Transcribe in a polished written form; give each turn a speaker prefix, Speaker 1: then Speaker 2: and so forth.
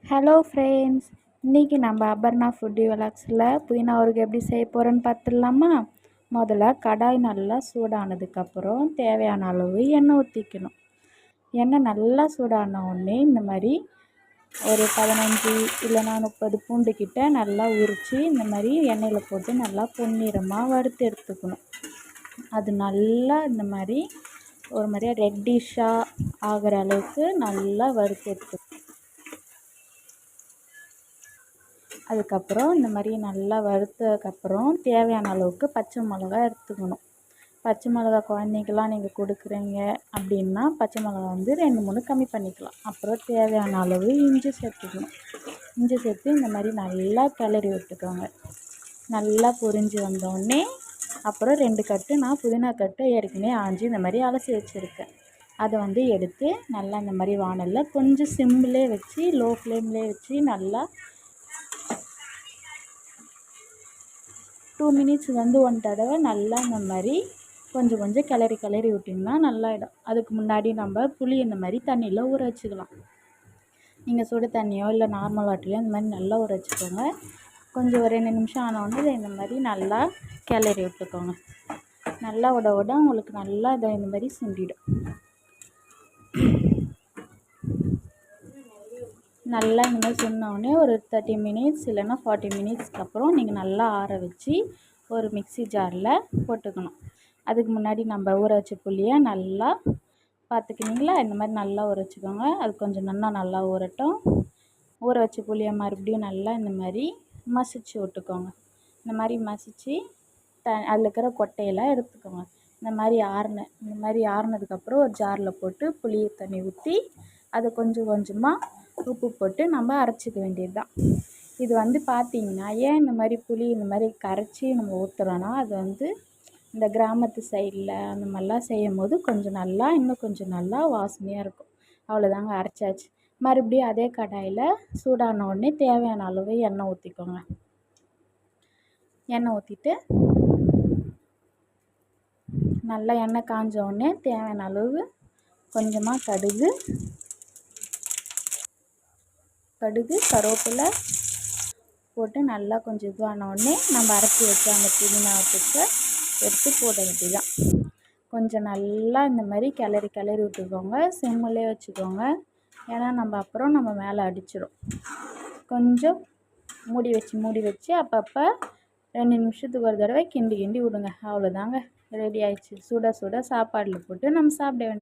Speaker 1: Hello friends, இன்றைக்கி நம்ம Aparna foodie விலாக்ஸில் புதினா ஊறுகாய் எப்படி செய்ய போகிறோன்னு பார்த்துடலாமா? முதல்ல கடாய் நல்லா சூடானதுக்கப்புறம் தேவையான அளவு எண்ணெய் ஊற்றிக்கணும். எண்ணெய் நல்லா சூடான உடனே இந்த மாதிரி ஒரு 15 இல்லைனா 30 பூண்டு கிட்ட நல்லா உரித்து இந்த மாதிரி எண்ணெயில் போட்டு நல்லா பொன்னிறமாக வறுத்து எடுத்துக்கணும். அது நல்லா இந்த மாதிரி ஒரு மாதிரியாக ரெட்டிஷாக ஆகிற அளவுக்கு நல்லா வறுத்து எடுத்துக்கணும். அதுக்கப்புறம் இந்த மாதிரி நல்லா வறுத்ததுக்கப்புறம் தேவையான அளவுக்கு பச்சை மிளகா எடுத்துக்கணும். பச்சை மிளகா குழந்தைக்கெலாம் நீங்கள் கொடுக்குறீங்க அப்படின்னா பச்சை மிளகா வந்து 2-3 கம்மி பண்ணிக்கலாம். அப்புறம் தேவையான அளவு இஞ்சி சேர்த்துக்கணும். இஞ்சி சேர்த்து இந்த மாதிரி நல்லா கிளறி விட்டுக்கோங்க. நல்லா பொரிஞ்சு வந்தோடனே அப்புறம் 2 கட்டு நான் புதினா கட்டு ஏற்கனவே ஆஞ்சி இந்த மாதிரி அலசி வச்சுருக்கேன். அதை வந்து எடுத்து நல்லா இந்த மாதிரி வானலில் கொஞ்சம் சிம்மிலே வச்சு லோ ஃப்ளேம்லேயே வச்சு நல்லா 2 மினிட்ஸ் வந்து 1 தடவை நல்லா இந்த மாதிரி கொஞ்சம் கிளறி விட்டிங்கன்னா நல்லாயிடும். அதுக்கு முன்னாடி நம்ம புளி இந்த மாதிரி தண்ணியில் ஊற வச்சுக்கலாம். நீங்கள் சுடு தண்ணியோ இல்லை நார்மல் வாட்டர்லையோ இந்த மாதிரி நல்லா ஊற வச்சுக்கோங்க. கொஞ்சம் ஒரு 2 நிமிஷம் ஆனோடனே இந்த மாதிரி நல்லா கிளறி விட்டுக்கோங்க. நல்லா விட உங்களுக்கு நல்லா இதை இந்த மாதிரி சுண்டிடும். நல்லா இந்த மாதிரி சொன்னோடனே ஒரு 30 மினிட்ஸ் இல்லைன்னா 40 மினிட்ஸ்க்கு அப்புறம் நீங்கள் நல்லா ஆற வச்சு ஒரு மிக்ஸி ஜாரில் போட்டுக்கணும். அதுக்கு முன்னாடி நம்ம ஊற வச்ச புளியை நல்லா பார்த்துக்கினீங்களா, இந்த மாதிரி நல்லா ஊற வச்சுக்கோங்க. அது கொஞ்சம் நல்லா ஊறட்டும். ஊற வச்ச புளியை மறுபடியும் நல்லா இந்த மாதிரி மசிச்சு விட்டுக்கோங்க. இந்த மாதிரி மசித்து அதில் இருக்கிற கொட்டையெல்லாம் எடுத்துக்கோங்க. இந்த மாதிரி ஆறுனதுக்கப்புறம் ஒரு ஜாரில் போட்டு புளியை தண்ணி ஊற்றி அதை கொஞ்சமாக உப்பு போட்டு நம்ம அரைச்சிக்க வேண்டியது தான். இது வந்து பார்த்திங்கன்னா ஏன் இந்த மாதிரி புளி இந்த மாதிரி கரைச்சி நம்ம ஊற்றுறோன்னா, அது வந்து இந்த கிராமத்து சைடில் அந்த மாதிரிலாம் செய்யும் போது இன்னும் கொஞ்சம் நல்லா வாசனையாக இருக்கும். அவ்வளோதாங்க, அரைச்சாச்சு. மறுபடியும் அதே கடாயில் சூடான உடனே தேவையான அளவு எண்ணெய் ஊற்றிக்கோங்க. எண்ணெய் ஊற்றிட்டு நல்லா எண்ணெய் காஞ்ச உடனே தேவையான அளவு கொஞ்சமாக கடுகு, கருவேப்பிலை போட்டு நல்லா கொஞ்சம் இதுவான உடனே நம்ம அரைச்சி வச்ச அந்த புதினாவை எடுத்து போட வேண்டியதுதான். கொஞ்சம் நல்லா இந்த மாதிரி கிளறி விட்டுக்கோங்க. சிம்மிலே வச்சுக்கோங்க. ஏன்னா அப்புறம் நம்ம மேலே அடிச்சிடும். கொஞ்சம் மூடி வச்சு அப்பப்போ 2 நிமிஷத்துக்கு ஒரு தடவை கிண்டி விடுங்க. அவ்வளோதாங்க, ரெடி ஆயிடுச்சு. சுட சாப்பாடில் போட்டு நம்ம சாப்பிட வேண்டியது.